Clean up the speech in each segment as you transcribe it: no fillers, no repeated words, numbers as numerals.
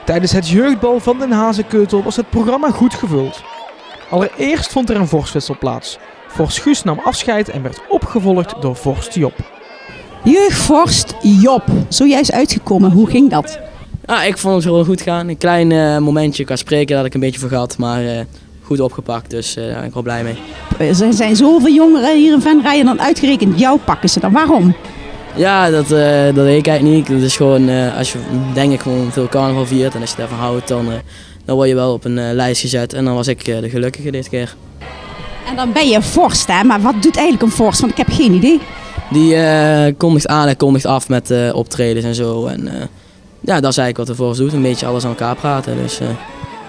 Tijdens het jeugdbal van Den Hazekeutel was het programma goed gevuld. Allereerst vond er een vorstwissel plaats. Vorst Guus nam afscheid en werd opgevolgd door vorst Job. Jeugdvorst Job, zojuist uitgekomen. Hoe ging dat? Ja, ik vond het wel goed gaan. Een klein momentje qua spreken dat ik een beetje vergat, maar goed opgepakt. Dus daar ben ik wel blij mee. Er zijn zoveel jongeren hier in Venray en dan uitgerekend jou pakken ze dan. Waarom? Ja, dat weet ik eigenlijk niet. Het is gewoon, als je denk ik gewoon veel carnaval viert en als je daarvan houdt, dan word je wel op een lijst gezet. En dan was ik de gelukkige dit keer. En dan ben je vorst, hè? Maar wat doet eigenlijk een vorst? Want ik heb geen idee. Die kondigt aan en kondigt af met optredens en zo. En ja, dat is eigenlijk wat de vorst doet. Een beetje alles aan elkaar praten. Dus,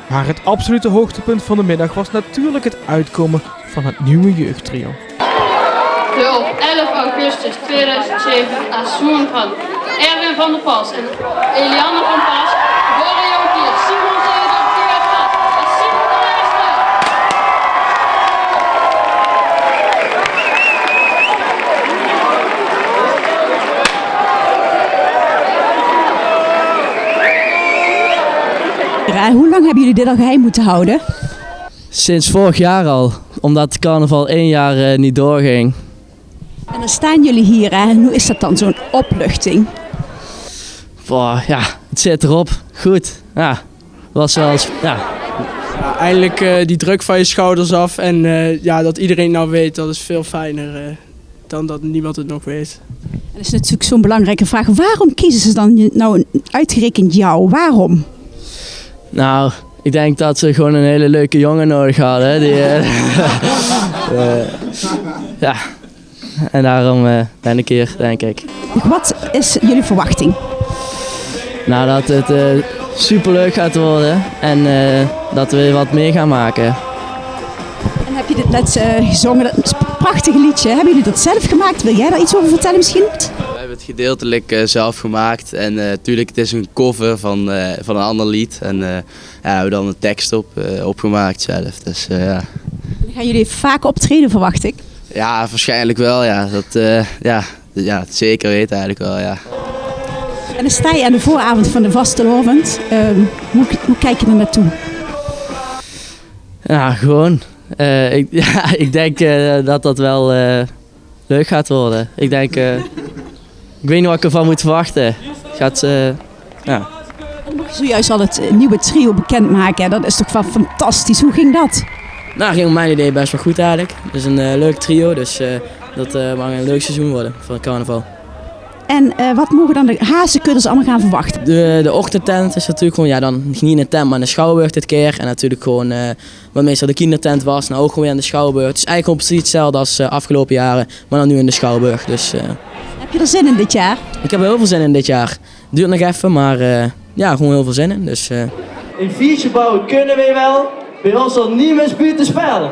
Maar het absolute hoogtepunt van de middag was natuurlijk het uitkomen van het nieuwe jeugdtrio. De op 11 augustus 2007 aan Zwoen van Erwin van der Pas en Eliane van Pas, Borre Jokier, Simon Zeder, Geert Gat en Simon de Lijster. Hoe lang hebben jullie dit al geheim moeten houden? sinds vorig jaar al, omdat carnaval 1 jaar niet doorging. En dan staan jullie hier, hè? En hoe is dat dan, zo'n opluchting? Boah, ja, het zit erop. Goed. Ja, was wel eens, ja. Ja, eindelijk die druk van je schouders af en ja, dat iedereen nou weet, dat is veel fijner dan dat niemand het nog weet. En dat is natuurlijk zo'n belangrijke vraag. Waarom kiezen ze dan nou uitgerekend jou? Waarom? Nou, ik denk dat ze gewoon een hele leuke jongen nodig hadden. Die, ja, en daarom ben ik hier, denk ik. Wat is jullie verwachting? Nou, dat het superleuk gaat worden en dat we wat mee gaan maken. En heb je dit net gezongen, dat is een prachtig liedje. Hebben jullie dat zelf gemaakt? Wil jij daar iets over vertellen misschien? We hebben het gedeeltelijk zelf gemaakt en natuurlijk het is een cover van een ander lied. En ja, we hebben dan een tekst opgemaakt zelf. Dus, ja. Gaan jullie vaak optreden, verwacht ik? Ja, waarschijnlijk wel. Ja. Ja, zeker weten eigenlijk wel, ja. En dan sta je aan de vooravond van de vastelovend. Hoe kijk je er naartoe? Ja, gewoon. Ik denk dat dat wel leuk gaat worden. Ik denk, ik weet niet wat ik ervan moet verwachten. Gaat, ja. En dan mag je zojuist al het nieuwe trio bekendmaken. Dat is toch wel fantastisch. Hoe ging dat? Nou, ging op mijn idee best wel goed eigenlijk. Het is een leuk trio, dus dat mag een leuk seizoen worden van het carnaval. En wat mogen dan de Hazekudders allemaal gaan verwachten? De ochtendtent is natuurlijk gewoon, ja, dan niet in de tent, maar in de Schouwburg dit keer. En natuurlijk gewoon, wat meestal de kindertent was, nou ook gewoon weer in de Schouwburg. Het is eigenlijk gewoon precies hetzelfde als afgelopen jaren, maar dan nu in de Schouwburg. Dus, Heb je er zin in dit jaar? ik heb er heel veel zin in dit jaar. Duurt nog even, maar ja, gewoon heel veel zin in. Dus, Een fietsje bouwen kunnen we wel, bij ons zal niemand buiten spel.